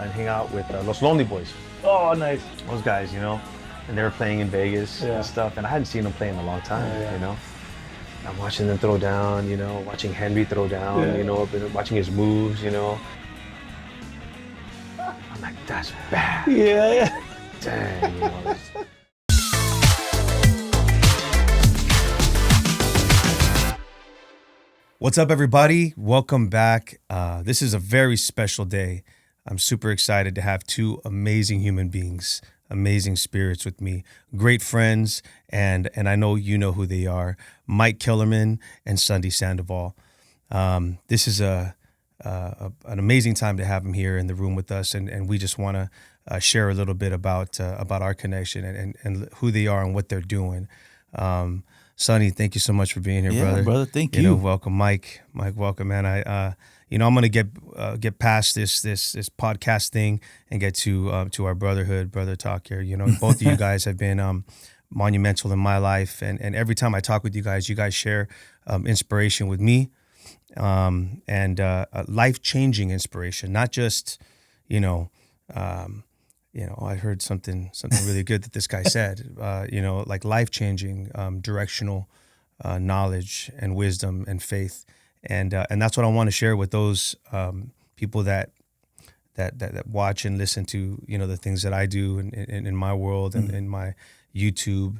and hang out with Los Lonely Boys. Oh, nice. Those guys, and they were playing in Vegas and stuff, and I hadn't seen them play in a long time, I'm watching them throw down, watching Henry throw down, watching his moves, I'm like, that's bad. Yeah. Dang, What's up, everybody? Welcome back. This is a very special day. I'm super excited to have two amazing human beings, amazing spirits with me, great friends, and I know you know who they are, Mike Kellerman and Sonny Sandoval. This is an amazing time to have them here in the room with us, and we just want to share a little bit about our connection and who they are and what they're doing. Sonny, thank you so much for being here, brother. Yeah, brother, thank you. Welcome, Mike. Mike, welcome, man. I'm gonna get past this podcast thing and get to our brother talk here. Both of you guys have been monumental in my life, and every time I talk with you guys share inspiration with me, and life-changing inspiration, not just I heard something really good that this guy said, like life-changing, directional knowledge and wisdom and faith. And that's what I want to share with those people that watch and listen to, the things that I do in my world and in my YouTube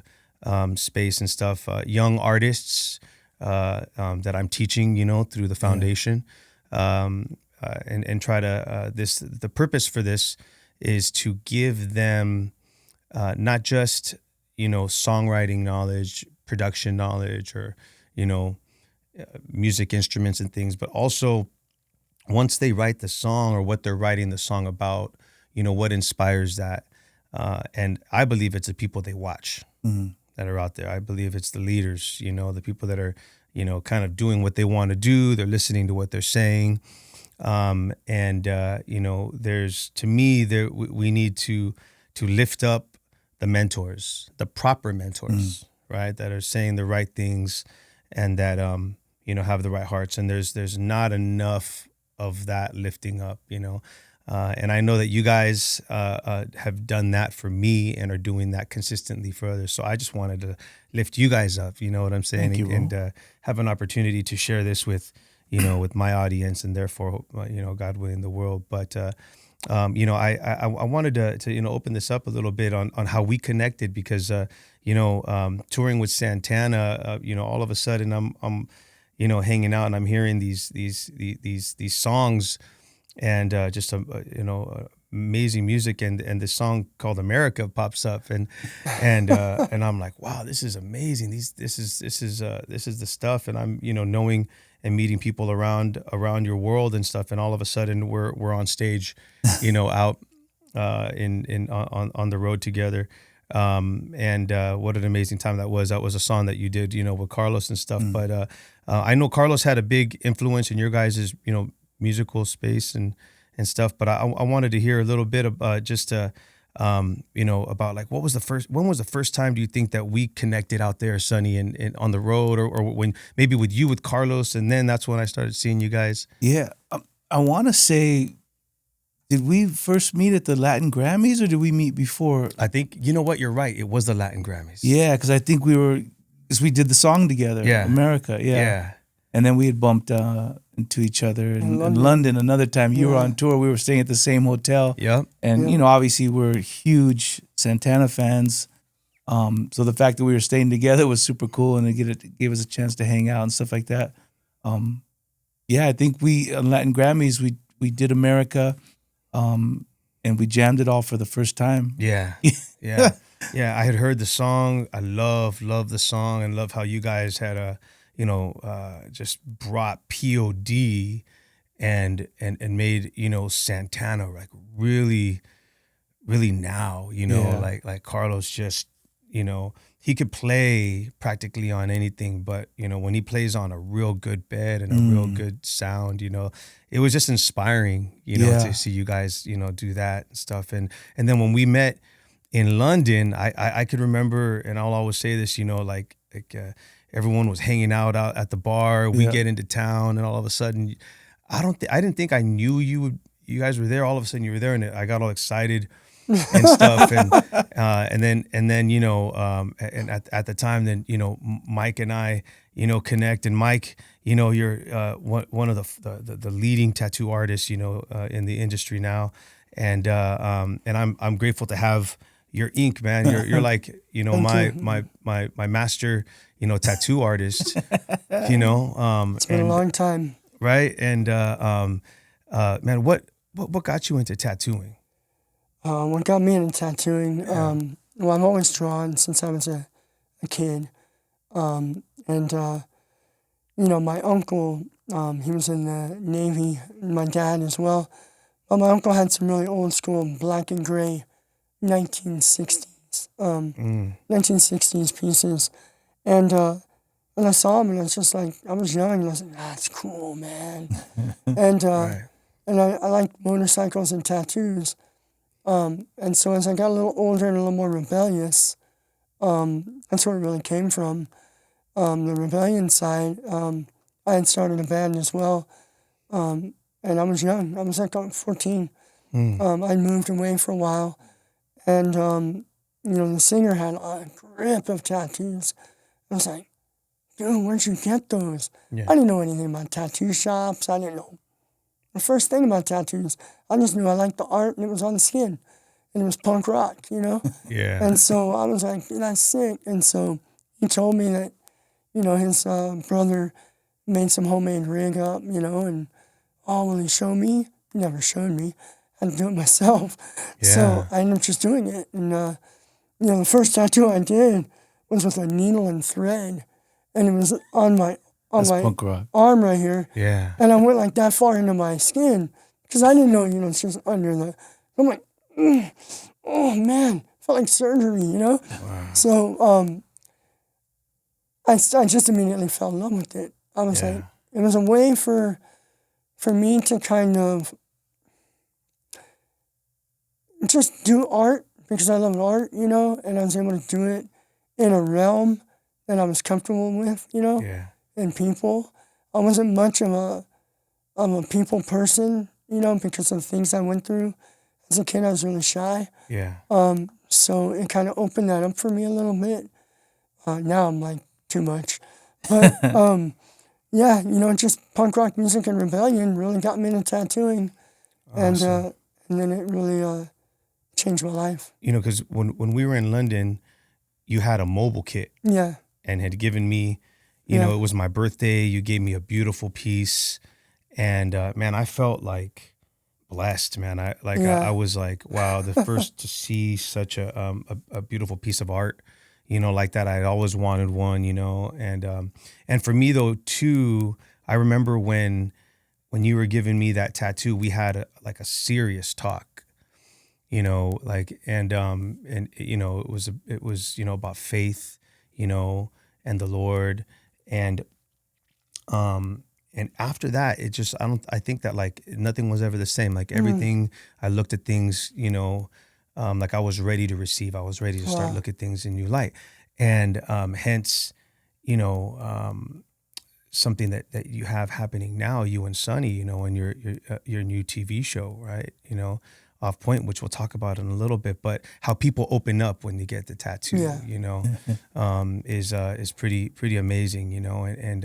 space and stuff. Young artists that I'm teaching, through the foundation, and try to, the purpose for this is to give them not just, songwriting knowledge, production knowledge, or, music instruments and things, but also once they write the song or what they're writing the song about, what inspires that. And I believe it's the people they watch that are out there. I believe it's the leaders, the people that are, kind of doing what they want to do. They're listening to what they're saying. There's, to me, we need to lift up the mentors, the proper mentors, right? That are saying the right things and that, have the right hearts. And there's not enough of that lifting up, and I know that you guys, have done that for me and are doing that consistently for others. So I just wanted to lift you guys up, you know what I'm saying? Thank you, and have an opportunity to share this with my audience and therefore, God willing, the world. But, I wanted to open this up a little bit on how we connected because, touring with Santana, all of a sudden I'm hanging out and I'm hearing these songs and just, amazing music and this song called America pops up and I'm like, wow, this is amazing. This is the stuff. And I'm, knowing and meeting people around your world and stuff. And all of a sudden we're on stage, out on the road together. And what an amazing time that was. That was a song that you did, with Carlos and stuff. But I know Carlos had a big influence in your guys' musical space and stuff. But I wanted to hear a little bit about just about like when was the first time do you think that we connected out there, Sonny, and on the road or when maybe with you with Carlos, and then that's when I started seeing you guys. Yeah, I want to say, did we first meet at the Latin Grammys or did we meet before? I think, you know what, you're right. It was the Latin Grammys. Yeah, because I think we did the song together, America, yeah. And then we had bumped into each other in London another time. You were on tour. We were staying at the same hotel. Yep. And, obviously we're huge Santana fans. So the fact that we were staying together was super cool and it gave us a chance to hang out and stuff like that. I think on Latin Grammys, we did America. And we jammed it all for the first time. Yeah. Yeah. I had heard the song. I love the song and love how you guys had just brought P.O.D. and made, Santana like really, really now, like Carlos just, he could play practically on anything, but, when he plays on a real good bed and a real good sound, it was just inspiring, to see you guys, do that and stuff. And then when we met in London, I could remember, and I'll always say this, everyone was hanging out at the bar. We get into town, and all of a sudden, I didn't think I knew you you guys were there. All of a sudden you were there, and I got all excited and stuff. And then you know, and at the time, then, you know, Mike and I, you know, connect. And Mike, you know, you're one of the leading tattoo artists, you know, in the industry now. And I'm grateful to have your ink, man. You're like, you know, my master, you know, tattoo artist, you know. It's been a long time. Right. And man, what got you into tattooing? What got me into tattooing? Well, I've always drawn since I was a kid. You know, my uncle, he was in the Navy, my dad as well. But my uncle had some really old school black and gray 1960s, 1960s pieces. And when I saw them, and I was just like, I was young, and I was like, that's cool, man. And Right. and I like motorcycles and tattoos. And so as I got a little older and a little more rebellious, that's where it really came from. The rebellion side, I had started a band as well. And I was young. I was like 14. I moved away for a while. And, you know, the singer had a grip of tattoos. I was like, dude, where'd you get those? Yeah. I didn't know anything about tattoo shops. I didn't know the first thing about tattoos. I just knew I liked the art, and it was on the skin. And it was punk rock, you know? Yeah. And so I was like, that's sick. And so he told me that, you know, his brother made some homemade rig up, you know, and, oh, will he show me? He never showed me. I had to do it myself. Yeah. So I ended up just doing it. And, you know, the first tattoo I did was with a needle and thread. And it was on my punk rock. arm right here. Yeah. And I went like that far into my skin because I didn't know, you know, it's just under the, I'm like, oh man, felt like surgery, you know? Wow. So I just immediately fell in love with it. I was like, it was a way for me to kind of just do art because I love art, you know, and I was able to do it in a realm that I was comfortable with, you know, Yeah. and people. I wasn't much of a people person, you know, because of the things I went through. As a kid, I was really shy. Yeah. So it kind of opened that up for me a little bit. Now I'm like, too much. But yeah, you know, just punk rock music and rebellion really got me into tattooing. Awesome. And then it really changed my life. You know, because when we were in London, you had a mobile kit Yeah. and had given me, you know, it was my birthday. You gave me a beautiful piece. And man, I felt like blessed, man. I was like, wow, the first to see such a beautiful piece of art, you know, like that. I'd always wanted one, you know. And for me though, too, I remember when you were giving me that tattoo, we had a serious talk, you know, like, and you know, it was, you know, about faith, you know, and the Lord. And after that, it just, I think that like nothing was ever the same. Like everything, I looked at things, you know, like I was ready to receive. I was ready to start looking at things in new light. And hence, you know, something that you have happening now, you and Sonny, you know, and your new TV show, right? You know, Off Point, which we'll talk about in a little bit, but how people open up when they get the tattoo, you know, is pretty amazing, you know, and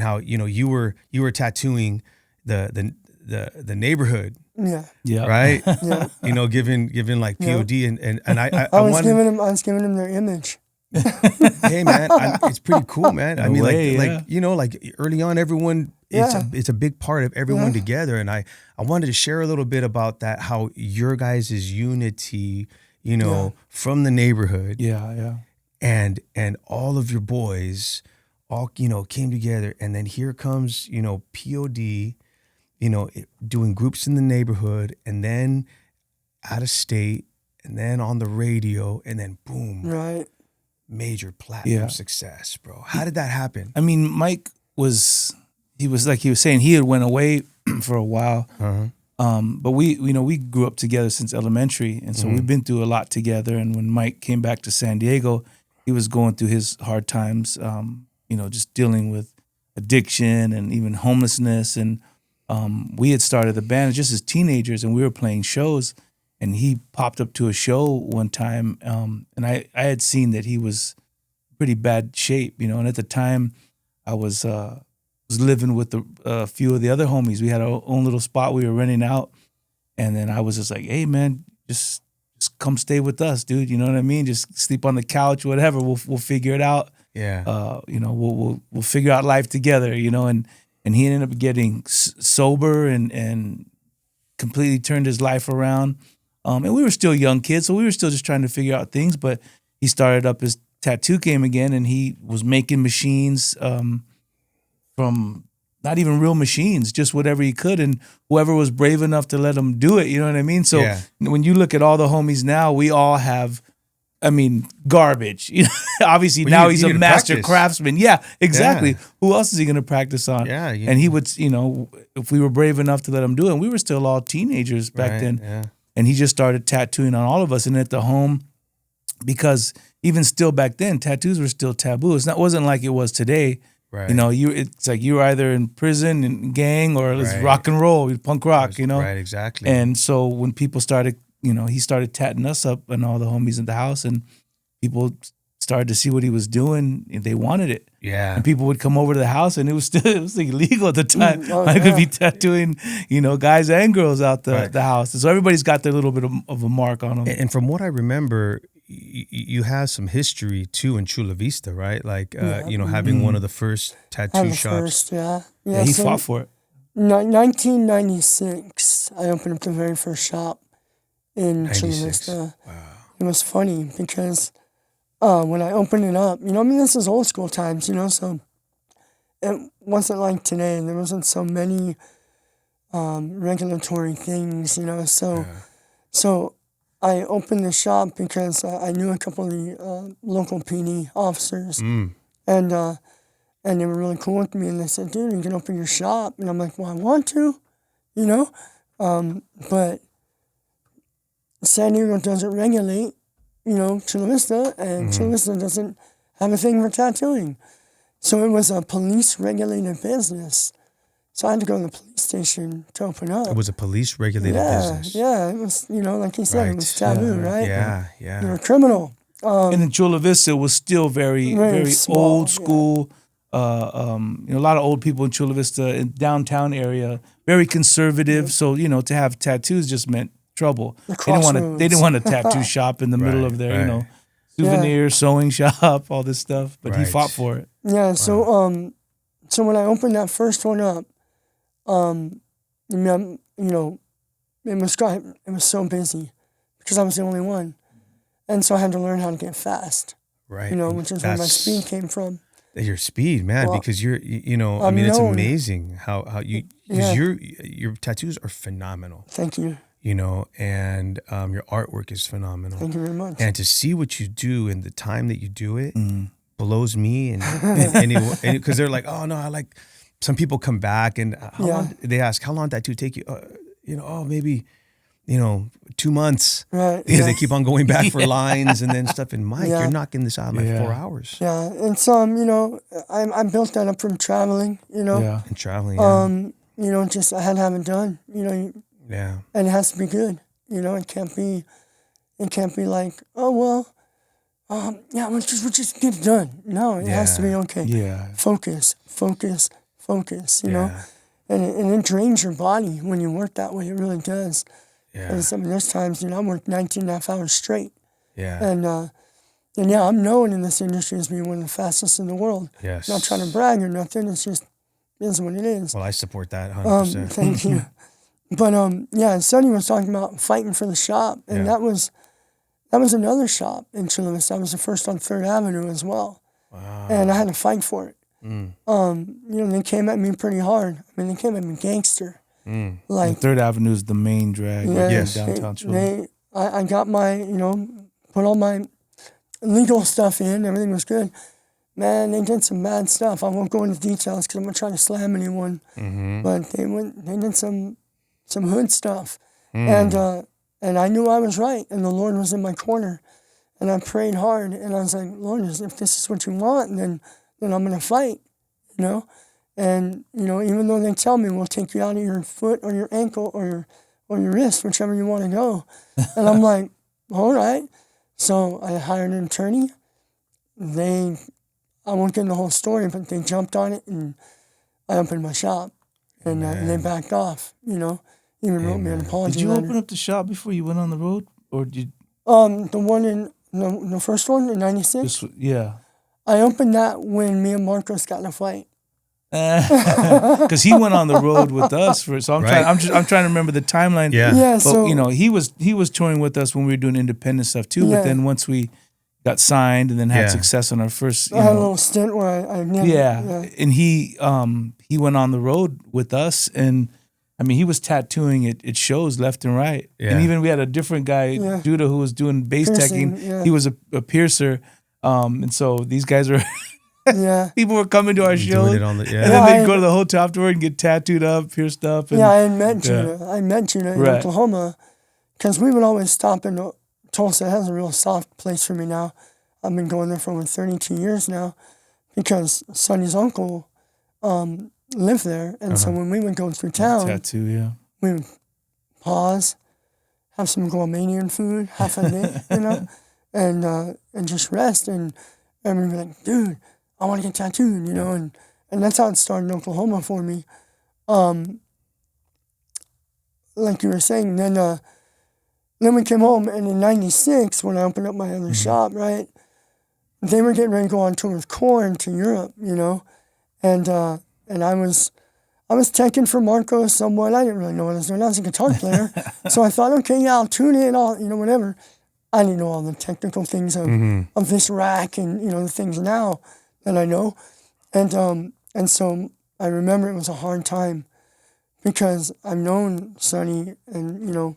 how, you know, you were tattooing the neighborhood. Yeah. Right. Yeah. You know, giving like P.O.D. and I was giving him their image. Hey man, it's pretty cool, man. No I mean, way, like you know, like early on, everyone it's a big part of everyone together, and I wanted to share a little bit about that, how your guys' unity, you know, from the neighborhood, and all of your boys, all, you know, came together, and then here comes, you know, P.O.D, you know, doing groups in the neighborhood, and then out of state, and then on the radio, and then boom, Right. major platinum success, bro. How did that happen? I mean, Mike was like he was saying, he had went away for a while. But we grew up together since elementary, and so we've been through a lot together. And when Mike came back to San Diego, he was going through his hard times, you know, just dealing with addiction and even homelessness. And we had started the band just as teenagers, and we were playing shows. And he popped up to a show one time, and I had seen that he was pretty bad shape, And at the time, I was living with a few of the other homies. We had our own little spot we were renting out, and then I was just like, "Hey, man, just come stay with us, dude. You know what I mean? Just sleep on the couch, whatever. We'll figure it out. Yeah. We'll figure out life together. And he ended up getting sober and completely turned his life around. And we were still young kids, so we were still just trying to figure out things. But he started up his tattoo game again, and he was making machines from not even real machines, just whatever he could, and whoever was brave enough to let him do it. You know what I mean? So when you look at all the homies now, we all have, garbage. Obviously Well, now you he's a need to master practice. craftsman. Yeah, exactly. Yeah. Who else is he going to practice on? Yeah, and he would, if we were brave enough to let him do it, and we were still all teenagers back then. Yeah. And he just started tattooing on all of us. And at the home, because even still back then, tattoos were still taboo. It wasn't like it was today. Right. It's like you were either in prison and gang or it's Right. rock and roll, punk rock, Right, exactly. And so when people started, he started tatting us up and all the homies in the house, and people started to see what he was doing. And they wanted it. Yeah. And people would come over to the house, and it was like illegal at the time. Oh, I could yeah. be tattooing, guys and girls out Right. the house. And so everybody's got their little bit of a mark on them. And from what I remember, you have some history too in Chula Vista, right? Like, having one of the first tattoo I'm the shops. first, yeah. Yeah, he so fought for it. 1996, I opened up the very first shop in Chula 96. Vista. Wow. It was funny because when I opened it up, this is old school times, so it wasn't like today. There wasn't so many regulatory things, So I opened the shop because I knew a couple of the local P.O.D. officers, and they were really cool with me. And they said, "Dude, you can open your shop." And I'm like, "Well, I want to, but San Diego doesn't regulate, Chula Vista, and Chula Vista doesn't have a thing for tattooing." So it was a police-regulated business. So I had to go to the police station to open up. It was a police-regulated business. Yeah, it was, like you said, it was taboo, right? Yeah, You're a criminal. And in Chula Vista, it was still very, very small, old school. A lot of old people in Chula Vista, in downtown area, very conservative. So to have tattoos just meant trouble. They didn't want a tattoo shop in the middle of their souvenir sewing shop, all this stuff. But he fought for it. Yeah. So so when I opened that first one up, it was so busy because I was the only one, and so I had to learn how to get fast. Right. Which is where my speed came from. Your speed, man, Well, because you're, it's known. amazing how you, because your tattoos are phenomenal, Thank you. And your artwork is phenomenal. Thank you very much. And to see what you do and the time that you do it blows me. And because they're like, "Oh no, I like." Some people come back and they ask, "How long did that take you?" Maybe 2 months. Right. Because they keep on going back for lines and then stuff. And Mike, Yeah. you're knocking this out in like 4 hours. Yeah, and so I built that up from traveling. Yeah. And traveling. Just I had to have it done. Yeah. And it has to be good. It can't be like, "Oh well, we'll just get it done." No, it has to be okay. Yeah. Focus. Yeah. And it drains your body when you work that way. It really does. Yeah. And there's times, I worked 19 and a half hours straight. Yeah. And I'm known in this industry as being one of the fastest in the world. Yes. Not trying to brag or nothing. It's just, it is what it is. Well, I support that 100%. Thank you. But Sonny was talking about fighting for the shop, and that was another shop in Chula Vista. I was the first on 3rd Avenue as well. Wow. And I had to fight for it. They came at me pretty hard. They came at me gangster. Like, 3rd Avenue is the main drag in downtown Chula. I got my, put all my legal stuff in. Everything was good. Man, they did some bad stuff. I won't go into details because I'm not trying to slam anyone. But they did some hood stuff. And I knew I was right, and the Lord was in my corner. And I prayed hard, and I was like, "Lord, if this is what you want, then I'm going to fight, And, you know, even though they tell me we'll take you out of your foot or your ankle or your wrist, whichever you want to go. And I'm like, all right. So I hired an attorney. I won't get in the whole story, but they jumped on it and I opened my shop. And they backed off, you know. Even wrote me an apology Did you letter. open up the shop before you went on the road? Or did The one in, the first one in 96? yeah. I opened that when me and Marcos got in a fight. Because he went on the road with us so I'm trying to remember the timeline. Yeah, but so you know, he was touring with us when we were doing independent stuff too. Yeah. But then once we got signed and then had success on our first, I had a little stint where I never, and he went on the road with us, and I mean he was tattooing it shows left and right, and even we had a different guy, Judah, who was doing base Piercing, teching. He was a piercer, and so these guys are. Yeah. People were coming to our shows, Doing it on the, and then they'd go to the hotel afterward and get tattooed up, pierced up. And, I had met Judah. I met Judah in Oklahoma because we would always stop in Tulsa. It has a real soft place for me now. I've been going there for over 32 years now because Sonny's uncle lived there. And so when we would go through town, we would pause, have some Guamanian food, half a day, you know, and just rest. And everybody would be like, dude, I want to get tattooed, you know, and that's how it started in Oklahoma for me. Like you were saying, then we came home, and in '96, when I opened up my other shop, right, they were getting ready to go on tour with Korn to Europe, you know, and I was teching for Marcos somewhat. I didn't really know what I was doing. I was a guitar player, so I thought, okay, I'll tune in, whatever. I didn't know all the technical things of this rack and, you know, the things now that I know. And so I remember it was a hard time because I've known Sonny and, you know,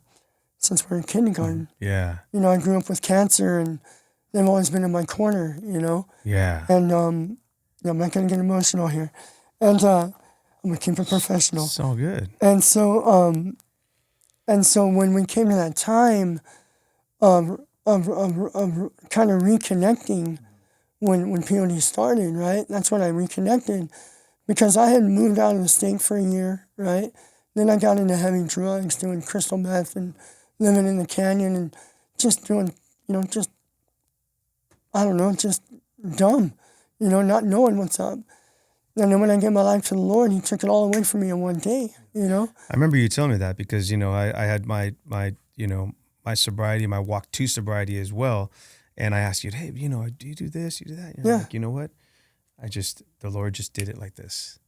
since we were in kindergarten. Yeah. You know, I grew up with cancer and they've always been in my corner, you know. Yeah. And I'm not going to get emotional here. And I'm going to keep it professional. So good. And so when we came to that time of kind of reconnecting when P.O.D. started, right? That's when I reconnected because I had moved out of the state for a year, right? Then I got into heavy drugs, doing crystal meth and living in the canyon and just doing, you know, just dumb, you know, not knowing what's up. And then when I gave my life to the Lord, He took it all away from me in one day, you know? I remember you telling me that because, you know, I had my my sobriety, my walk to sobriety as well. And I asked you, hey, you know, do you do this? You do that? You're like, you know what? The Lord just did it like this.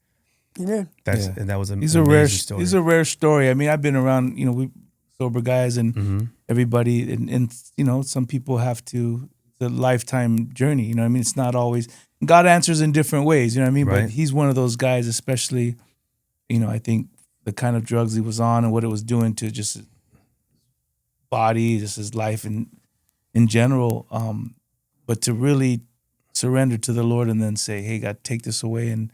He did. And that was a story. He's a rare story. I mean, I've been around, you know, we sober guys and everybody, and you know, some people have to, it's a lifetime journey, you know what I mean? It's not always, God answers in different ways, you know what I mean? Right. But he's one of those guys, especially, you know, I think the kind of drugs he was on and what it was doing to just his body, just his life in general, but to really surrender to the Lord and then say, hey, God, take this away. And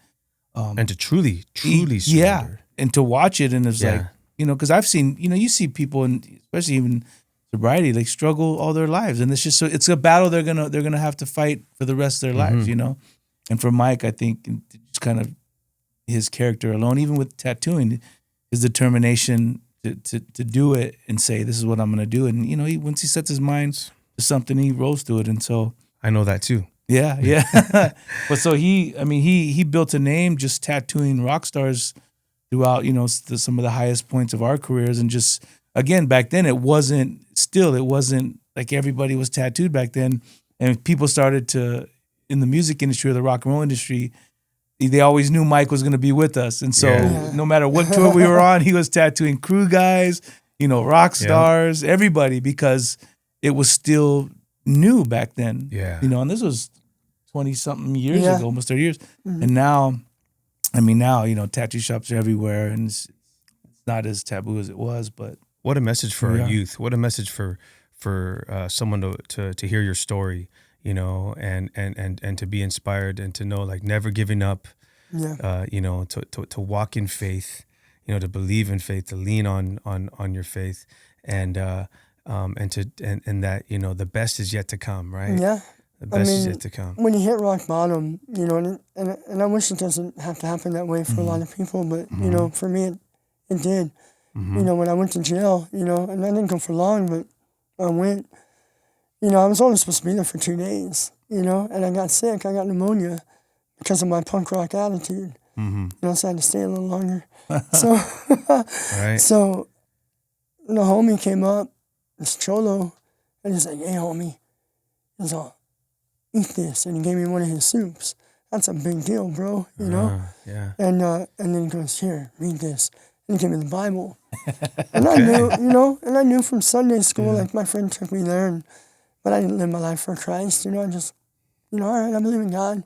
to truly surrender. Yeah, and to watch it, and it's like, you know, because I've seen, you know, you see people, and especially even sobriety, like struggle all their lives, and it's just it's a battle they're gonna have to fight for the rest of their lives, you know. And for Mike, I think just kind of his character alone, even with tattooing, his determination to do it and say, this is what I'm gonna do, and you know, once he sets his mind to something, he rolls to it, and so I know that too. Yeah. But so he built a name just tattooing rock stars throughout, you know, some of the highest points of our careers. And just, again, back then it wasn't like everybody was tattooed back then. And people started to, in the music industry or the rock and roll industry, they always knew Mike was going to be with us. And so no matter what tour we were on, he was tattooing crew guys, you know, rock stars, everybody, because it was still new back then. Yeah. You know, and this was 20-something years ago, almost 30 years. And now, you know, tattoo shops are everywhere, and it's not as taboo as it was. But what a message for our youth! What a message for someone to hear your story, you know, and to be inspired and to know, like, never giving up. You know, to walk in faith, you know, to believe in faith, to lean on your faith, and that, you know, the best is yet to come, right? Yeah. The best is yet to come. When you hit rock bottom, you know, and I wish it doesn't have to happen that way for a lot of people, but, you know, for me, it did. You know, when I went to jail, you know, and I didn't go for long, but I went, you know, I was only supposed to be there for 2 days, you know, and I got sick. I got pneumonia because of my punk rock attitude. You know, so I had to stay a little longer. So, so the homie came up, this cholo, and he's like, hey, homie. He's all, eat this. And he gave me one of his soups. That's a big deal, bro, you know? Yeah. And then he goes, here, read this. And he gave me the Bible. And I knew, you know, and I knew from Sunday school, like my friend took me there, but I didn't live my life for Christ, you know, I just, you know, all right, I believe in God.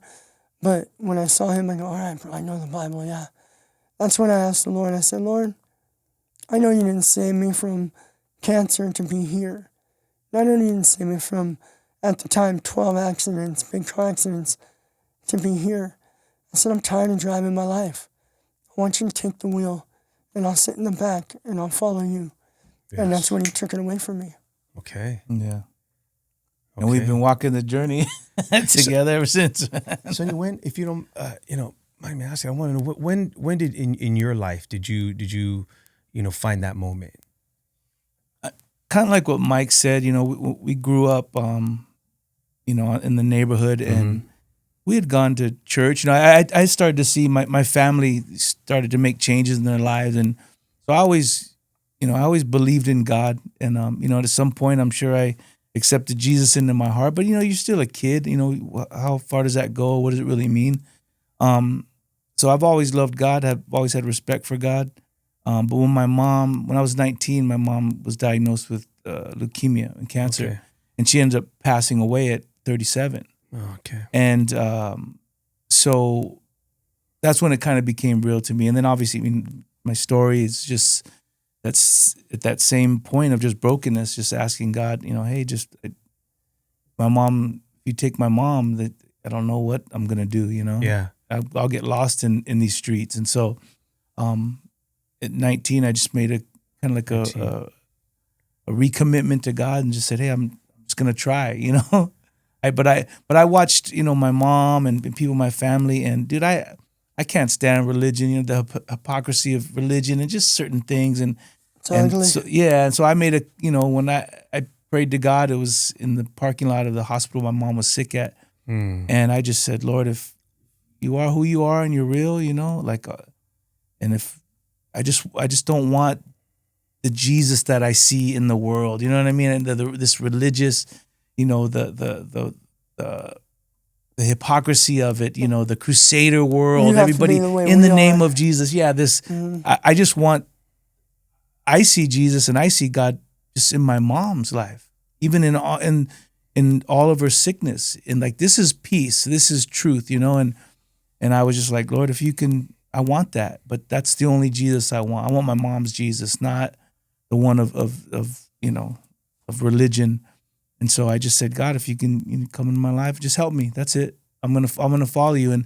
But when I saw him, I go, all right, bro, I know the Bible, yeah. That's when I asked the Lord, I said, Lord, I know you didn't save me from cancer to be here. I know you didn't save me from, at the time, 12 accidents, big car accidents, to be here. I said, I'm tired of driving my life. I want you to take the wheel, and I'll sit in the back, and I'll follow you. Yes. And that's when he took it away from me. Okay. Yeah. And we've been walking the journey together ever since. Sonny, when, if you don't, you know, mind me asking, I want to know when did in your life did you you know find that moment? Kind of like what Mike said, you know, we grew up, you know, in the neighborhood, and we had gone to church. You know, I started to see my family started to make changes in their lives, and so I always believed in God, and you know, at some point, I'm sure I accepted Jesus into my heart. But you know, you're still a kid. You know, how far does that go? What does it really mean? So I've always loved God. I've always had respect for God. But when I was 19, my mom was diagnosed with leukemia and cancer, and she ended up passing away at 37. Okay. And so that's when it kind of became real to me. And then obviously, I mean, my story is just that's at that same point of just brokenness, just asking God, you know, hey, my mom, if you take my mom, that I don't know what I'm gonna do, you know. Yeah. I'll get lost in these streets. And so at 19, I just made a kind of like a recommitment to God and just said, hey, I'm just gonna try, you know. But I watched, you know, my mom and people in my family, and dude, I can't stand religion, you know, the hypocrisy of religion and just certain things, and so yeah, and so I made when I prayed to God, it was in the parking lot of the hospital my mom was sick at, and I just said, Lord, if you are who you are and you're real, you know, like, and if I just don't want the Jesus that I see in the world, you know what I mean, and this religious, you know, the hypocrisy of it, you know, the crusader world, everybody in the name of Jesus. Yeah, this I just want. I see Jesus and I see God just in my mom's life, even in all of her sickness, and like this is peace, this is truth, you know, and I was just like, Lord, if you can, I want that, but that's the only Jesus I want. I want my mom's Jesus, not the one of you know, of religion. And so I just said, God, if you can come into my life, just help me. That's it. I'm gonna follow you. And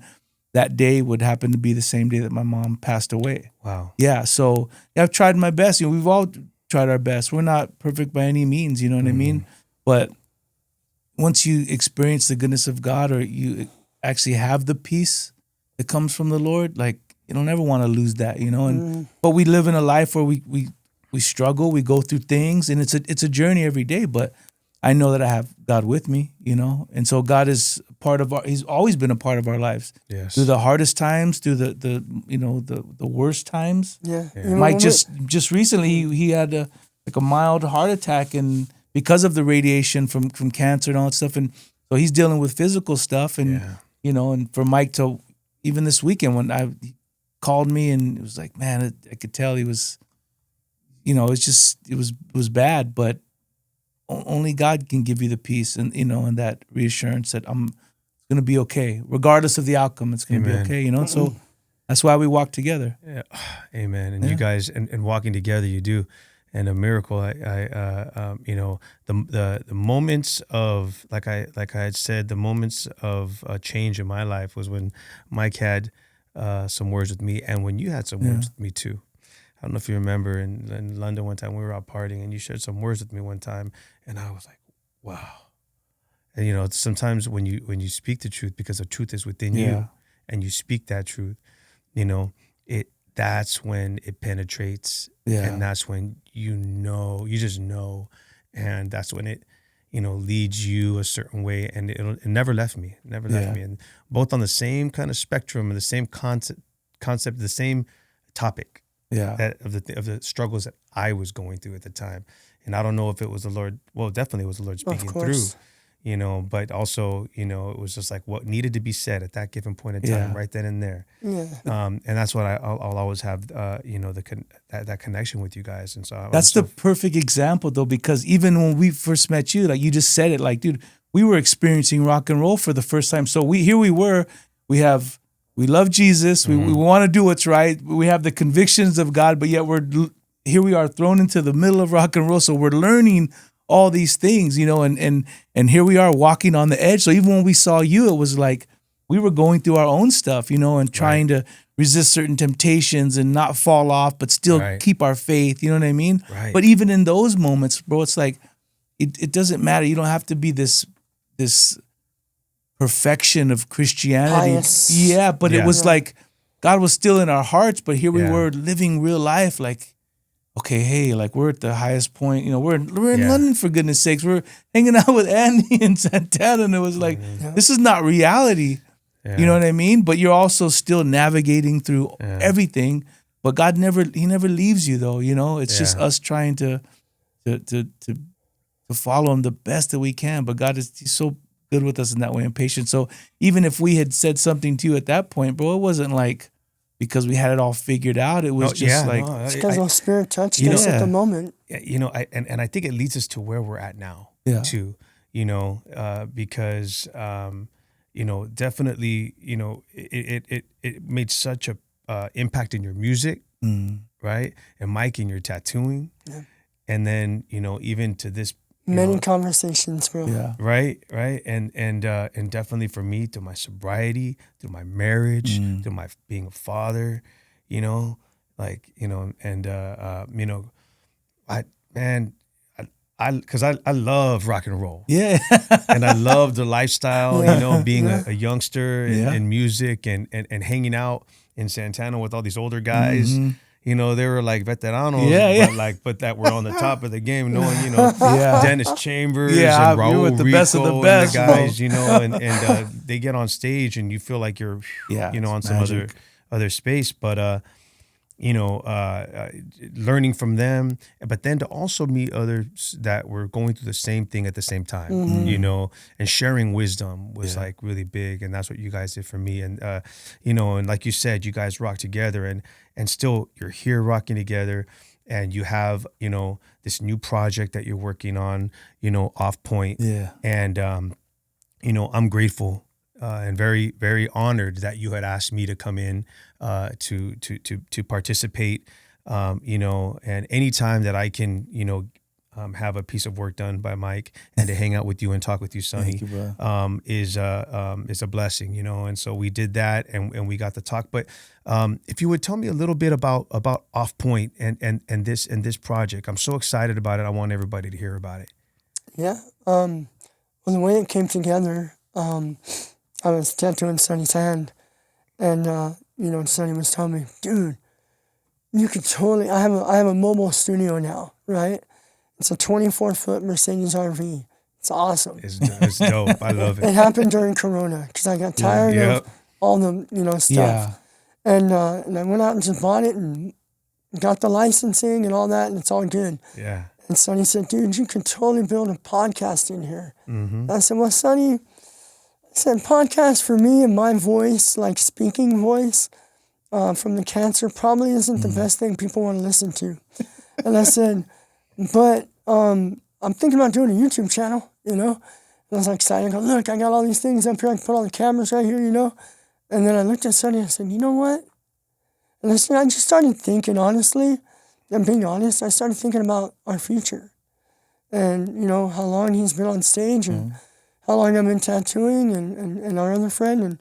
that day would happen to be the same day that my mom passed away. Wow. Yeah. So I've tried my best. You know, we've all tried our best. We're not perfect by any means. You know what I mean? But once you experience the goodness of God, or you actually have the peace that comes from the Lord, like you don't ever want to lose that. You know. And but we live in a life where we struggle. We go through things, and it's a journey every day. But I know that I have God with me, you know, and so God is He's always been a part of our lives. Yes. Through the hardest times, through the you know the worst times. Yeah. Mike just recently he had a mild heart attack, and because of the radiation from cancer and all that stuff, and so he's dealing with physical stuff, and you know, and for Mike to even this weekend when he called me and it was like, man, I could tell he was, you know, it was bad, but only God can give you the peace and, you know, and that reassurance that I'm going to be okay. Regardless of the outcome, it's going to be okay, you know? So that's why we walk together. Yeah. Amen. And you guys, and walking together, you do. And a miracle, you know, the moments of, like I had said, the moments of change in my life was when Mike had some words with me, and when you had some words with me too. I don't know if you remember in London one time we were out partying and you shared some words with me one time, and I was like, wow. And, you know, sometimes when you speak the truth, because the truth is within Yeah. you, and you speak that truth, you know, that's when it penetrates, Yeah. and that's when you just know, and that's when it, you know, leads you a certain way, and it never left me, and both on the same kind of spectrum and the same concept, the same topic, that of the struggles that I was going through at the time, and I don't know if it was the Lord. Well, definitely it was the Lord speaking through. You know, but also, you know, it was just like what needed to be said at that given point in time, right then and there. Yeah. And that's what I'll always have, you know, that connection with you guys. And so that's the perfect example, though, because even when we first met you, like you just said it, like, dude, we were experiencing rock and roll for the first time. So we love Jesus. We want to do what's right. We have the convictions of God, but yet here we are thrown into the middle of rock and roll. So we're learning all these things, you know, and here we are walking on the edge. So even when we saw you, it was like we were going through our own stuff, you know, and trying to resist certain temptations and not fall off, but still keep our faith. You know what I mean? Right. But even in those moments, bro, it's like it doesn't matter. You don't have to be this perfection of Christianity. Pious. Yeah, but it was like God was still in our hearts, but here we were living real life, like, okay, hey, like we're at the highest point, you know, we're in London, for goodness sakes. We're hanging out with Andy in Santana, and it was like, this is not reality. You know what I mean? But you're also still navigating through everything. But God never leaves you, though, you know? It's just us trying to follow him the best that we can. But God he's so good with us in that way and patient. So even if we had said something to you at that point, bro, it wasn't like because we had it all figured out. It was it's because the Spirit touched us at the moment. You know, I think it leads us to where we're at now, too. You know, because you know, definitely, you know, it made such a impact in your music, right? And Mike, in your tattooing, and then, you know, even to this. Many conversations, bro. Yeah. Right. And definitely for me, through my sobriety, through my marriage, through my being a father, you know, like, you know, and you know, because I love rock and roll. Yeah. And I love the lifestyle, you know, being a youngster in music and hanging out in Santana with all these older guys. You know, they were like veteranos, but that were on the top of the game, knowing, you know, Dennis Chambers and Raul with the Rico best of the best, and the guys, you know, and they get on stage and you feel like you're, you know, on some other space. But, you know, learning from them, but then to also meet others that were going through the same thing at the same time, you know, and sharing wisdom was like really big. And that's what you guys did for me. And, you know, and like you said, you guys rock together and still you're here rocking together, and you have, you know, this new project that you're working on, you know, Off Point. Yeah. And, you know, I'm grateful and very, very honored that you had asked me to come in to participate, you know, and anytime that I can, you know, have a piece of work done by Mike and to hang out with you and talk with you, Sonny, Thank you, bro. is a blessing, you know. And so we did that, and we got to talk. But if you would tell me a little bit about Off Point and this project, I'm so excited about it. I want everybody to hear about it. Yeah. Well, the way it came together, I was tattooing Sonny's hand, and you know, Sonny was telling me, dude, you could totally. I have a mobile studio now, right? It's a 24-foot Mercedes RV. It's awesome. It's dope. I love it. It happened during Corona because I got tired of all the, you know, stuff. Yeah. And I went out and just bought it and got the licensing and all that, and it's all good. Yeah. And Sonny said, dude, you could totally build a podcast in here. I said, well, Sonny, I said, podcast for me and my voice, like speaking voice from the cancer, probably isn't the best thing people want to listen to. And I said, but I'm thinking about doing a YouTube channel, you know? And I was like excited. I go, look, I got all these things up here. I can put all the cameras right here, you know? And then I looked at Sonny and I said, you know what? And I just started thinking, honestly, and being honest, I started thinking about our future. And, you know, how long he's been on stage and how long I've been tattooing and our other friend.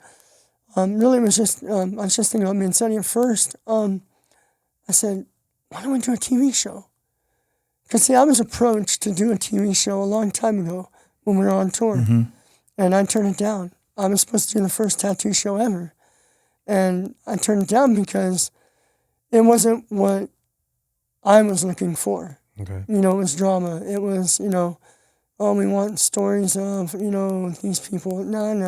And really it was just, I was just thinking about me and Sonny at first. I said, why don't we do a TV show? Because, see, I was approached to do a TV show a long time ago when we were on tour. and I turned it down. I was supposed to do the first tattoo show ever, and I turned it down because it wasn't what I was looking for. Okay. You know, it was drama. It was, you know, oh, we want stories of, you know, these people. No. And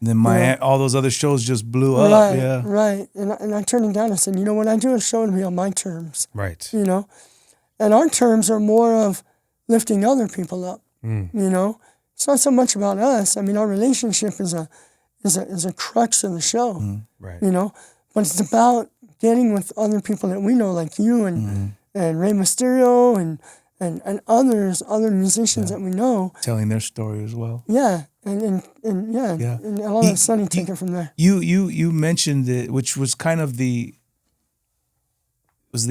then all those other shows just blew up. Right, Yeah. right. And I turned it down. I said, you know, when I do a show, it'll be on my terms. Right. You know, and our terms are more of lifting other people up. You know, it's not so much about us. I mean, our relationship is a crux of the show. Right. You know, but it's about getting with other people that we know, like you and Rey Mysterio and other musicians that we know. Telling their story as well. Yeah, and I'll let Sonny take it from there. You mentioned it, which was kind of the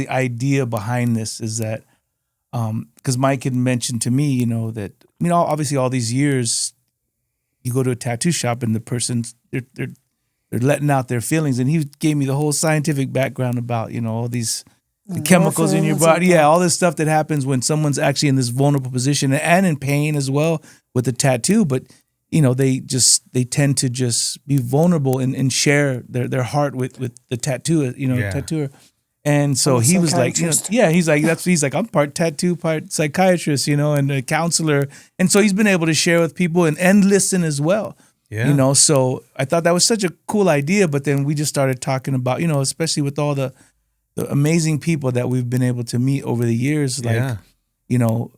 idea behind this, is that because Mike had mentioned to me, you know, that, I mean, obviously all these years you go to a tattoo shop and the person's they're letting out their feelings, and he gave me the whole scientific background about, you know, all these the chemicals in your body, all this stuff that happens when someone's actually in this vulnerable position and in pain as well with the tattoo. But you know, they tend to just be vulnerable and share their heart with the tattoo, you know, tattooer. And so he was like, you know, he's like, I'm part tattoo, part psychiatrist, you know, and a counselor. And so he's been able to share with people and listen as well. Yeah. You know, so I thought that was such a cool idea. But then we just started talking about, you know, especially with all the amazing people that we've been able to meet over the years, like, you know,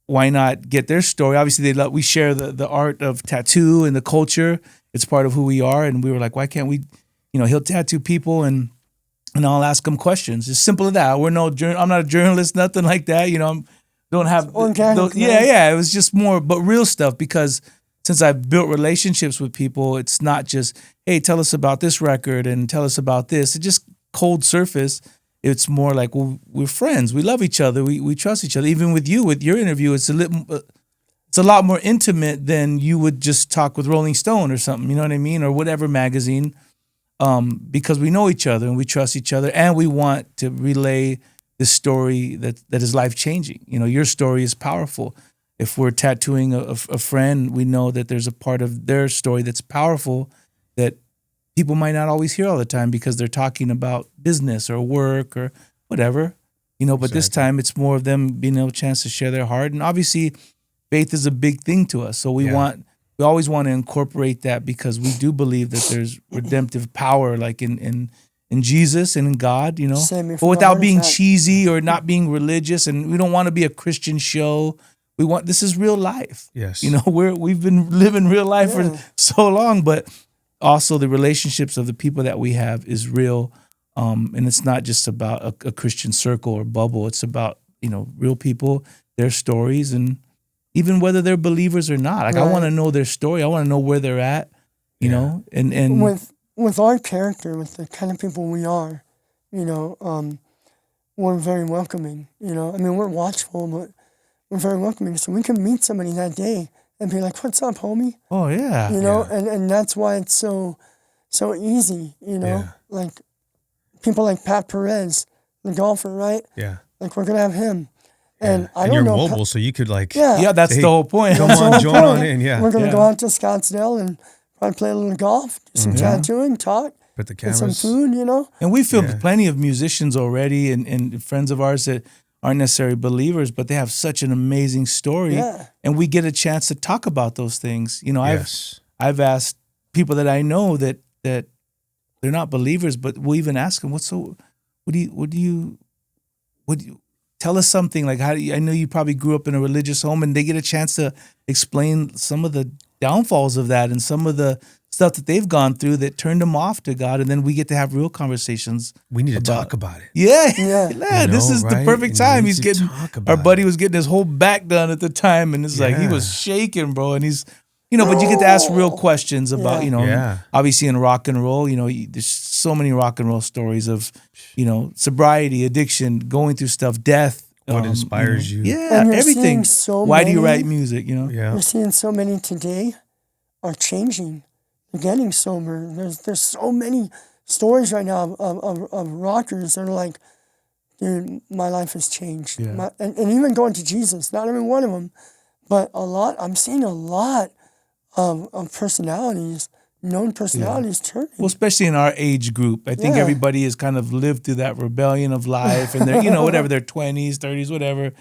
why not get their story? Obviously, we share the art of tattoo and the culture. It's part of who we are. And we were like, why can't we, you know, he'll tattoo people and I'll ask them questions. It's simple as that. I'm not a journalist, nothing like that. You know, don't have organic. It was just more, but real stuff, because since I've built relationships with people, it's not just, hey, tell us about this record and tell us about this. It's just cold surface. It's more like, well, we're friends. We love each other. We trust each other. Even with you, with your interview, it's a lot more intimate than you would just talk with Rolling Stone or something. You know what I mean? Or whatever magazine. Because we know each other and we trust each other, and we want to relay this story that is life-changing. You know, your story is powerful. If we're tattooing a friend, we know that there's a part of their story that's powerful that people might not always hear all the time because they're talking about business or work or whatever. You know, but this time it's more of them being able a chance to share their heart. And obviously, faith is a big thing to us. So we always want to incorporate that, because we do believe that there's redemptive power, like in Jesus and in God, you know, but without being cheesy or not being religious. And we don't want to be a Christian show. This is real life. Yes. You know, we've been living real life for so long, but also the relationships of the people that we have is real. And it's not just about a Christian circle or bubble. It's about, you know, real people, their stories, and even whether they're believers or not. Like, I want to know their story. I want to know where they're at, you know, and with our character, with the kind of people we are, you know, we're very welcoming, you know. I mean, we're watchful, but we're very welcoming. So we can meet somebody that day and be like, what's up, homie? Oh, yeah. You know, and that's why it's so easy, you know. Like, people like Pat Perez, the golfer, right? Yeah. Like, we're going to have him. And I don't you're know. Mobile, so you could like. Yeah, that's the whole point. Come on, join on in. Yeah. We're going to go out to Scottsdale and probably play a little golf, do some tattooing, talk, put the get cameras, some food, you know. And we filmed plenty of musicians already and friends of ours that aren't necessarily believers, but they have such an amazing story. Yeah. And we get a chance to talk about those things. You know, I've asked people that I know that they're not believers, but we'll even ask them, what do you tell us something, like, how do you, I know you probably grew up in a religious home, and they get a chance to explain some of the downfalls of that and some of the stuff that they've gone through that turned them off to God, and then we get to have real conversations. We need to talk about it. Yeah. You know, this is the perfect time. He's getting, our buddy was getting his whole back done at the time, and it's like he was shaking, bro, and he's, you know, but you get to ask real questions about, you know, obviously in rock and roll, you know, there's so many rock and roll stories of, you know, sobriety, addiction, going through stuff, death. What inspires you? Yeah, everything. Why do you write music, you know? You're seeing so many today are changing. They're getting sober. There's so many stories right now of rockers that are like, dude, my life has changed. Yeah. And even going to Jesus, not every one of them, but a lot. I'm seeing a lot of personalities, known personalities turning. Well, especially in our age group, I think everybody has kind of lived through that rebellion of life, and they're whatever their 20s, 30s, whatever,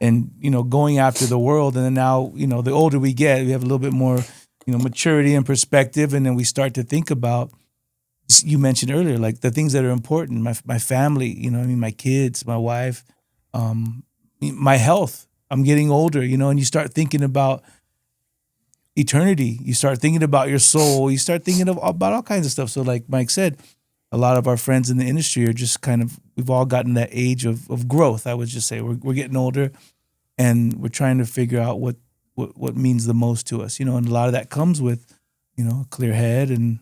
and going after the world. And then now the older we get, we have a little bit more maturity and perspective, and then we start to think about. You mentioned earlier, like the things that are important, my family, my kids, my wife, my health. I'm getting older, and you start thinking about eternity. You start thinking about your soul. You start thinking about all kinds of stuff. So like Mike said, a lot of our friends in the industry are just we've all gotten that age of growth. I would just say we're getting older, and we're trying to figure out what means the most to us, and a lot of that comes with, a clear head and,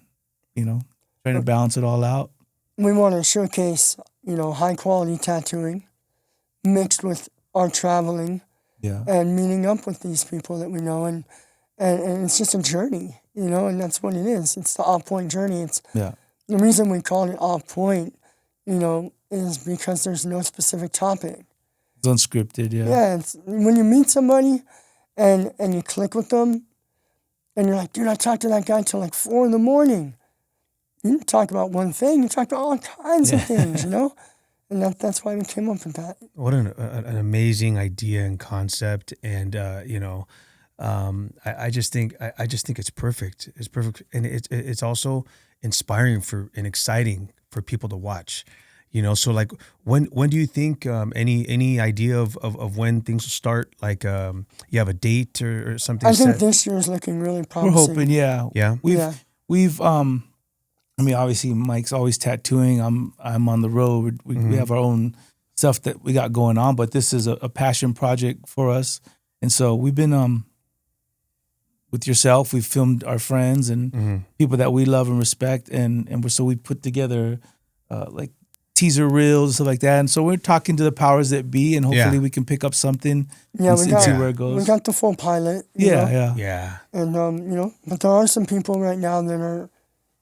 trying to balance it all out. We want to showcase, high quality tattooing mixed with our traveling and meeting up with these people that we know. And it's just a journey, and that's what it is. It's the Off Point journey. It's the reason we call it Off Point, is because there's no specific topic. It's unscripted, yeah. Yeah, when you meet somebody and you click with them and you're like, dude, I talked to that guy till like 4 a.m. You didn't talk about one thing. You talked about all kinds of things, And that's why we came up with that. What an amazing idea and concept, and I just think it's perfect. It's perfect, and it's also inspiring and exciting for people to watch. So like when do you think any idea of when things will start? Like you have a date or something? I think this year is looking really promising. We're hoping, yeah. We've obviously Mike's always tattooing. I'm on the road. We have our own stuff that we got going on, but this is a passion project for us. And so we've been with yourself. We've filmed our friends and people that we love and respect, and so we put together like teaser reels and stuff like that. And so we're talking to the powers that be, and hopefully we can pick up something and see where it goes. We got the full pilot. Yeah. And but there are some people right now that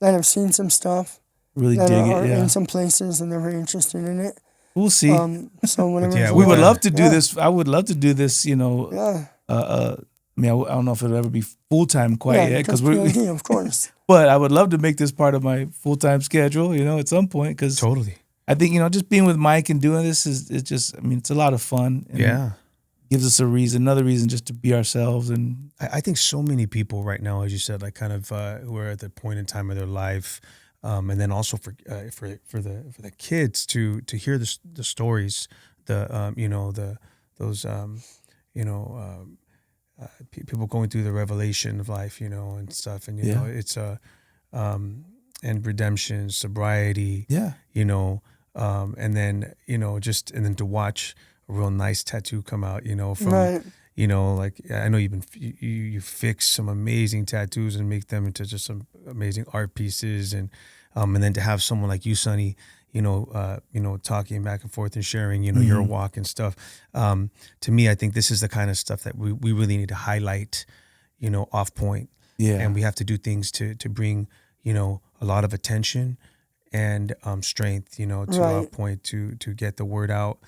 have seen some stuff. Really dig it, in some places, and they're very interested in it. We'll see. So whatever. We would love to do this. I would love to do this, I don't know if it'll ever be full-time quite yet. Because P.O.D, of course. But I would love to make this part of my full-time schedule, at some point. Cause totally. I think, just being with Mike and doing this it's just, it's a lot of fun. And gives us another reason just to be ourselves. And I think so many people right now, as you said, like kind of who are at the point in time of their life, and then also for the kids to hear the stories, people going through the revelation of life, and stuff, and it's and redemption, sobriety, and then and then to watch a real nice tattoo come out, from like I know you fix some amazing tattoos and make them into just some amazing art pieces, and then to have someone like you, Sonny, talking back and forth and sharing, your walk and stuff. To me, I think this is the kind of stuff that we really need to highlight, Off Point. Yeah. And we have to do things to bring, a lot of attention and strength, to Off Point to get the word out,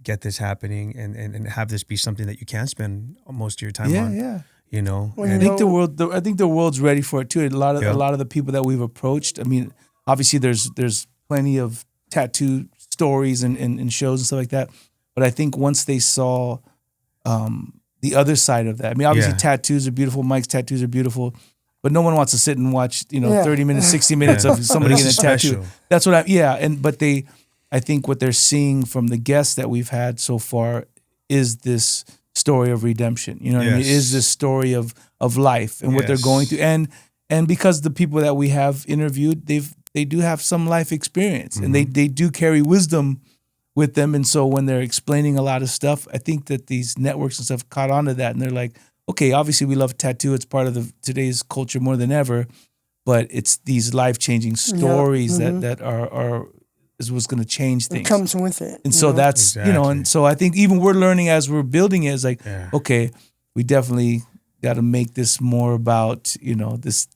get this happening, and have this be something that you can spend most of your time on. Yeah. I think the world's ready for it too. A lot of the people that we've approached. Obviously there's plenty of tattoo stories and shows and stuff like that. But I think once they saw the other side of that, obviously tattoos are beautiful. Mike's tattoos are beautiful, but no one wants to sit and watch 30 minutes, 60 minutes of somebody getting a tattoo. That's what I think what they're seeing from the guests that we've had so far is this story of redemption. You know what I mean? Is this story of life and what they're going through, and because the people that we have interviewed, they do have some life experience, and they do carry wisdom with them. And so when they're explaining a lot of stuff, I think that these networks and stuff caught on to that, and they're like, okay, obviously we love tattoo. It's part of today's culture more than ever, but it's these life-changing stories that are is what's going to change things. It comes with it. And so that's, and so I think even we're learning as we're building it, it's like, okay, we definitely got to make this more about, this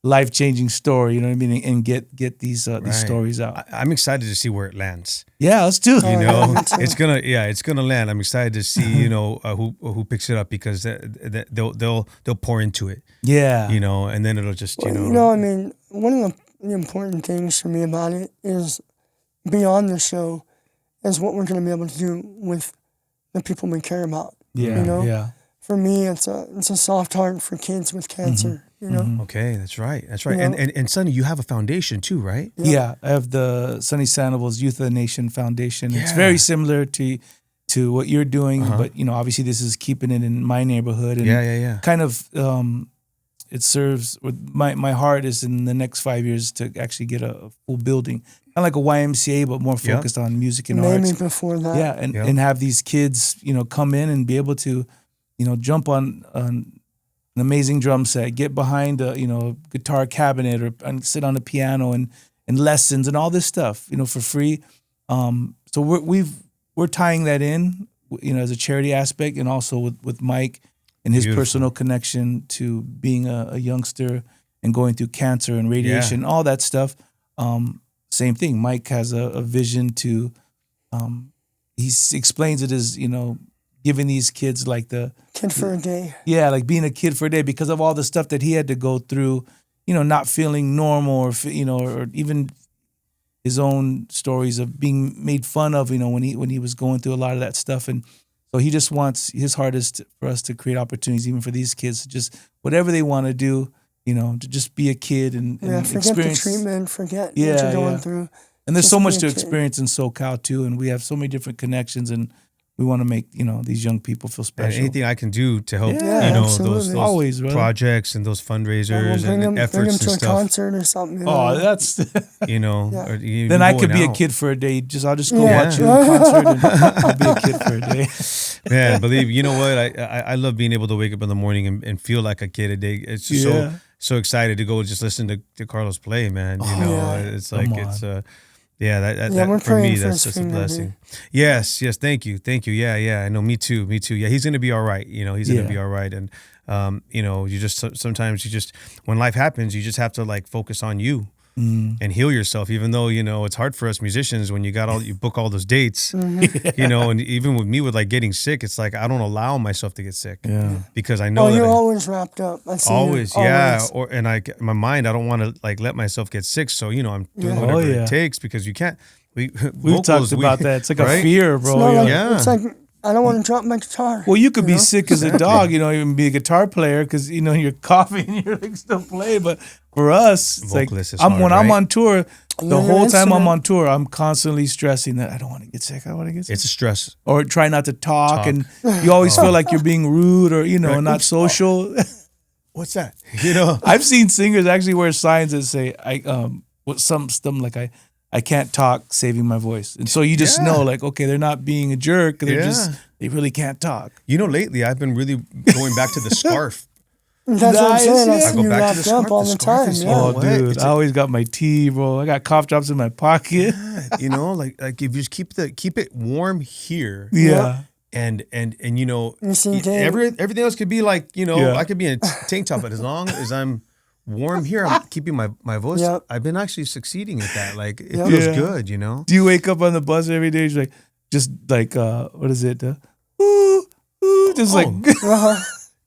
life-changing story, you know what I mean, and get these Right. stories out. I'm excited to see where it lands. Yeah, let's do it. You Oh, know, me too. it's gonna land. I'm excited to see, who picks it up, because they'll pour into it, Yeah. you know, and then it'll just, Well, I mean, one of the important things for me about it is beyond the show is what we're going to be able to do with the people we care about. Yeah. You know? Yeah. For me, it's a soft heart for kids with cancer. You know. Okay, that's right. That's right. You know? And Sonny, you have a foundation too, right? Yeah, I have the Sonny Sandoval's Youth of the Nation Foundation. It's Yeah. very similar to what you're doing, but you know, obviously this is keeping it in my neighborhood, and Yeah. kind of it serves. My heart is in the next 5 years to actually get a full building, kind of like a YMCA, but more focused on music and Maybe arts. before that. Yeah, and have these kids, you know, come in and be able to, you know, jump on an amazing drum set, get behind a, you know, guitar cabinet, or and sit on a piano and lessons and all this stuff, you know, for free. So we're tying that in, you know, as a charity aspect, and also with Mike and his Beautiful. personal connection to being a youngster and going through cancer and radiation, all that stuff. Same thing. Mike has a vision to. He explains it as, you know, giving these kids like the Kid for a day. yeah, like being a kid for a day, because of all the stuff that he had to go through, you know, not feeling normal, or you know, or even his own stories of being made fun of, you know, when he was going through a lot of that stuff. And so he just wants, his heart is for us to create opportunities even for these kids to just whatever they want to do, you know, to just be a kid and Forget experience the treatment. Forget what Yeah, you're going yeah. through. And there's Just so be much a to kid. experience in SoCal too, and we have so many different connections, and we want to make, you know, these young people feel And special. anything I can do to help, Yeah, you know, absolutely. those Always, brother. projects and those fundraisers Bring and them efforts to and a stuff, concert or something. You Oh, know? that's you know. Yeah. Or you then I going could be a out. kid for a day. I'll just go Yeah. watch you in concert and I'll be a kid for a day. Man, believe you know what? I love being able to wake up in the morning and feel like a kid a day. It's just Yeah. so excited to go just listen to Carlos play, man. You know, yeah. it's like Come it's on. that we're for me praying for that's his just a finger, blessing. Yes, thank you. Yeah. I know, me too. Yeah, he's gonna be all right. You know, he's gonna Yeah. be all right. And you know, you just sometimes when life happens, you just have to like focus on you. And heal yourself, even though, you know, it's hard for us musicians when you book all those dates, you know, and even with me with like getting sick, it's like I don't allow myself to get sick Yeah. because I know Oh, that you're I always wrapped up. I see you. always, yeah, my mind, I don't want to like let myself get sick, so you know I'm doing Yeah. whatever Oh, yeah. it takes because you can't. We've vocals, talked about that. It's like a right? fear, It's bro. not you know? like, Yeah. it's like I don't want to drop my guitar. Well, you could be know? sick as a dog, you know, even be a guitar player because, you know, you're coughing and you're like still playing. But for us, it's like Vocalist is when hard, I'm right? on tour, the your whole time I'm instrument. on tour, I'm constantly stressing that I don't want to get sick. I don't want to get sick. It's a stress. Or try not to talk. And you always feel like you're being rude or, you know, Right. not social. What's that? You know, I've seen singers actually wear signs that say, with some like I can't talk, saving my voice. And so you just Yeah. know, like, okay, they're not being a jerk. They're Yeah. just, they really can't talk. you know, lately I've been really going back to the scarf. That's what I'm Nice, saying. I yeah. I see go you back to wrapped the scarf. up all The the scarf time. is- Yeah. Oh, what? dude, It's I always got my tea, bro. I got cough drops in my pocket. You know, like if you just keep it warm here. Yeah. And you know, You see, Dave- everything else could be like, you know, Yeah. I could be in a tank top, but as long as I'm warm here, I'm keeping my voice. Yep. I've been actually succeeding at that. Like it Yep. feels Yeah. good, you know. Do you wake up on the bus every day? You're like, just like, what is it? Ooh, just like Uh-huh.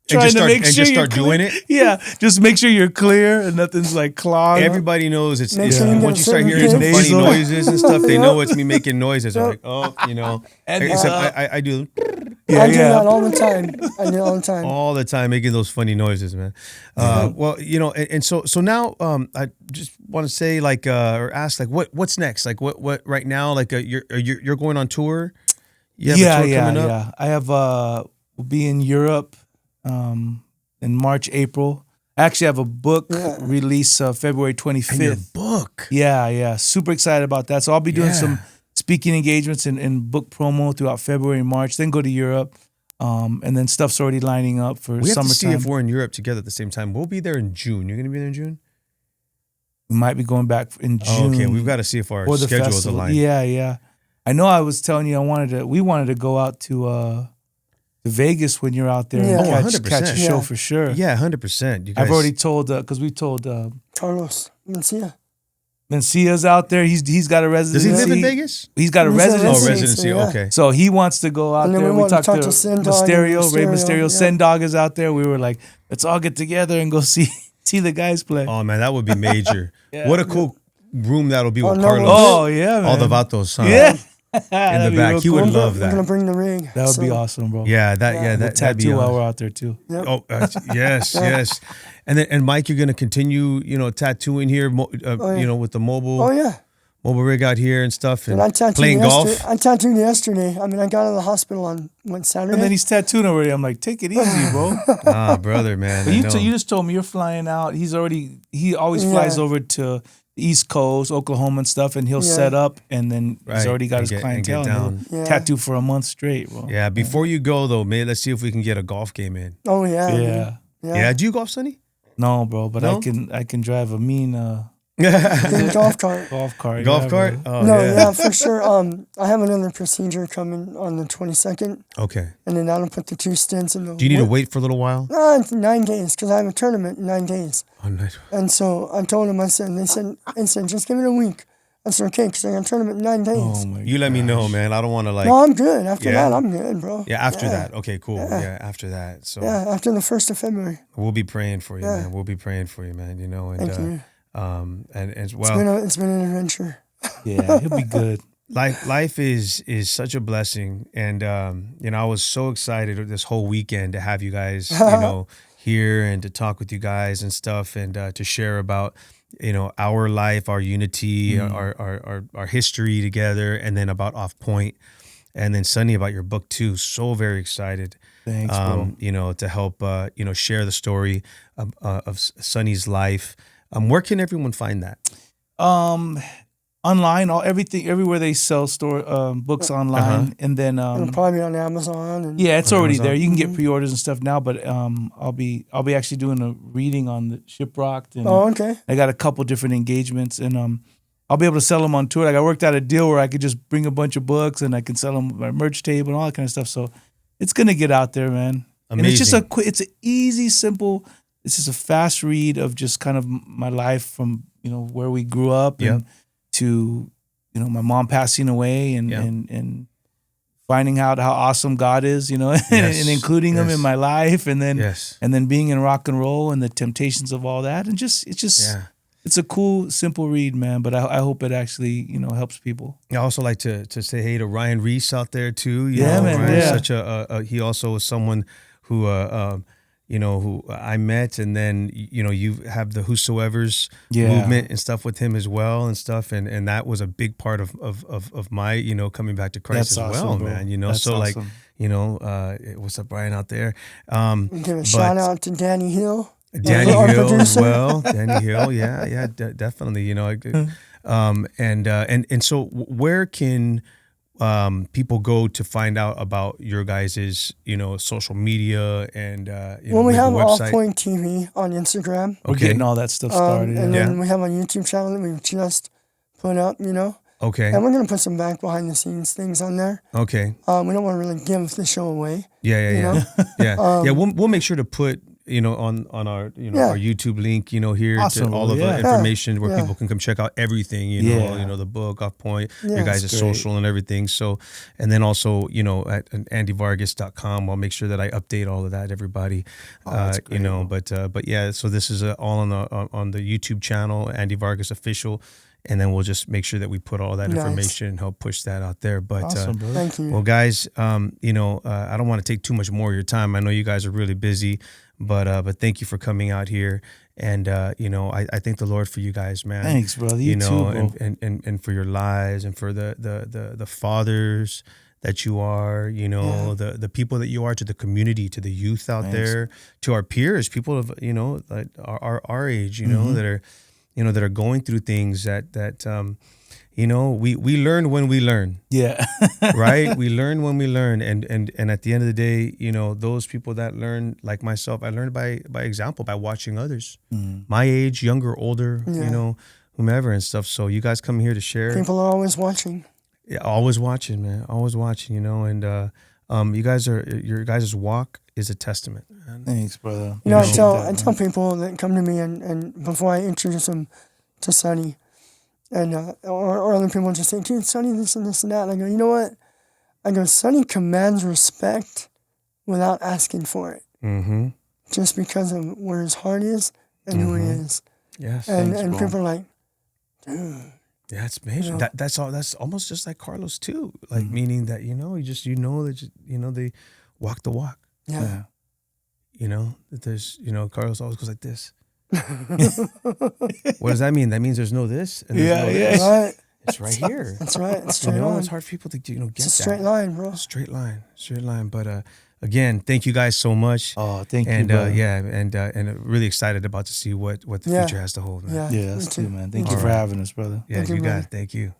trying just to start- make and sure just you're start doing clear. it? Yeah, just make sure you're clear and nothing's like clogged. Everybody knows it's Make sure you get once you start certain hearing some pitch. funny Nasal. noises and stuff, they Yep. know it's me making noises. They're like, oh, you know. And, Except I do Yeah, I do yeah. that all the time. I do it all the time. all the time making those funny noises, man. Well, you know, and so now I just want to say like or ask like what's next? Like what right now? Like you're going on tour? You have a tour coming up? yeah. I have we'll be in Europe in March, April. I actually have a book release February 25th. And your book. Yeah. Super excited about that. So I'll be doing Yeah. some speaking engagements and book promo throughout February and March, then go to Europe. And then stuff's already lining up for We have to see summertime. if we're in Europe together at the same time. We'll be there in June. You're going to be there in June? We might be going back in June. Oh, okay, we've got to see if our for the schedules festival. align. Yeah. I know I was telling you we wanted to go out to Vegas when you're out there Yeah. and Oh, catch 100%. a show Yeah. for sure. Yeah, 100%. You guys, I've already told because we told Carlos Mencia. Mencia's out there. He's got a residency. Does he live in Vegas? He's got a He's a residency. Oh, residency. residency. Yeah. Okay. So he wants to go out And then there. we We want to talked talk to to Sendog and Mysterio, Rey Mysterio. yeah. Sendog is out there. We were like, let's all get together and go see the guys play. Oh man, that would be major. Yeah. What a cool room that'll be with no, Carlos. Oh yeah, man. All the Vatos, huh? Yeah. In That'd the be back. real He would cool. love We're gonna that. bring the rig. That would be so, awesome, bro. Yeah, that'd The be tattoo while awesome. we're out there too. Yep. Oh, yes, yes. And Mike, you're gonna continue, tattooing here, yeah. with the mobile Oh yeah. mobile rig out here and stuff, and And I tattooed playing golf. I tattooed yesterday. I mean, I got out of the hospital on Saturday. And then he's tattooed already. I'm like, take it easy, bro. Brother, man. But I you know. just told me you're flying out. He always flies over to the East Coast, Oklahoma and stuff, and he'll set up, and then he's Right, already got and his get- and get clientele. And down. he'll Yeah. tattoo for a month straight, bro. Yeah, before you go though, man, let's see if we can get a golf game in. Oh yeah. Yeah. dude. Yeah, do you golf, Sonny? No, bro, but No? I can drive a mean Big golf cart. golf cart. Golf yeah, cart? bro. Oh, No, yeah. yeah, for sure. I have another procedure coming on the 22nd, Okay. and then that'll put the 2 stints in the. Do you need to wait for a little while? It's 9 days because I have a tournament in 9 days. Oh, nice. And so I told them, they said, just give it a week. I said, okay, because I got a tournament in 9 days. Oh my You let me know, man. I don't want to No, I'm good. After Yeah. that, I'm good, bro. Yeah, after that. Okay, cool. Yeah, after that. So Yeah, after the 1st of February. we'll be praying for you, Yeah. man. We'll be praying for you, man. And Thank you. and as well, It's been an adventure. Yeah, he'll be good. life is such a blessing, and I was so excited this whole weekend to have you guys here and to talk with you guys and stuff, and to share about our life, our unity, our history together, and then about Off Point, and then Sonny about your book too. So very excited. Thanks, bro. To help share the story of Sonny's life. Where can everyone find that? Online, everywhere they sell books online, and then It'll probably be on Amazon. And yeah, it's On already Amazon? there. You can get pre-orders and stuff now, but I'll be actually doing a reading on the Shiprocked, and Oh, okay. I got a couple different engagements, and I'll be able to sell them on tour. Like I worked out a deal where I could just bring a bunch of books and I can sell them my merch table and all that kind of stuff. So it's gonna get out there, man. And it's just Amazing. it's an easy, simple. It's just a fast read of just kind of my life from where we grew up and to my mom passing away and finding out how awesome God is, and including him in my life, and then being in rock and roll and the temptations of all that, and it's a cool, simple read, man. But I hope it actually helps people. I also like to say hey to Ryan Reese out there too. Yeah, man. Ryan's Yeah. such he also was someone who who I met, and then you have the Whosoever's movement and stuff with him as well and stuff, and that was a big part of my coming back to Christ That's as awesome, well, bro. man. That's So awesome. what's up, Brian out there? Give a shout out to Danny Hill. Danny our Hill as producer. well. Danny Hill, yeah, definitely. And so where can people go to find out about your guys' social media and Well, we maybe have Off website? Point TV on Instagram. We're getting all that stuff started. And yeah. then we have a YouTube channel that we've just put up, Okay. And we're going to put some back behind the scenes things on there. Okay. We don't want to really give the show away. Yeah. We'll make sure to put on our our YouTube link here Awesome, to all of yeah. the information where Yeah. people can come check out everything the book, Off Point, your Yeah. guys' That's great. social and everything. So, and then also at andyvargas.com, I'll make sure that I update all of that, everybody. That's great, bro. But yeah, so this is all on the YouTube channel, Andy Vargas Official, and then we'll just make sure that we put all that Nice. information and help push that out there. But Awesome, bro. Thank you. well, guys, I don't want to take too much more of your time. I know you guys are really busy, but thank you for coming out here, and I thank the Lord for you guys, man. Thanks, brother. You too, bro. and for your lives, and for the fathers that you are, the people that you are to the community, to the youth out Thanks. there, to our peers, people of like our age, Mm-hmm. that are going through things that we learn when we learn. Yeah. Right? We learn when we learn. And at the end of the day, those people that learn, like myself, I learned by example, by watching others. My age, younger, older, Yeah. Whomever and stuff. So you guys come here to share. People are always watching. Yeah, always watching, man. Always watching, and your guys' walk is a testament. Man. Thanks, brother. You know, I Appreciate tell that, I man. tell people that come to me and before I introduce them to Sonny, and or other people just say, dude, Sonny, this and this and that. And I go, you know what? I go, Sonny commands respect without asking for it, Mm-hmm. just because of where his heart is and who he is. Yes. And Thanks, and bro. people are like, dude. Yeah, it's major. You know? That's all. That's almost just like Carlos too. Like meaning that that they walk the walk. Yeah. That there's Carlos always goes like this. What does that mean? That means there's no this and there's no this. Right. It's right here. That's right. It's straight on. It's hard for people to get It's a that. straight line, bro. Straight line. But again, thank you guys so much. Oh, thank And you, brother. and really excited about to see what the Yeah. future has to hold, man. Yeah. Yeah, me us too, man. Thank All you for right. having us, brother. Yeah, Thank you, you got brother. it. Thank you.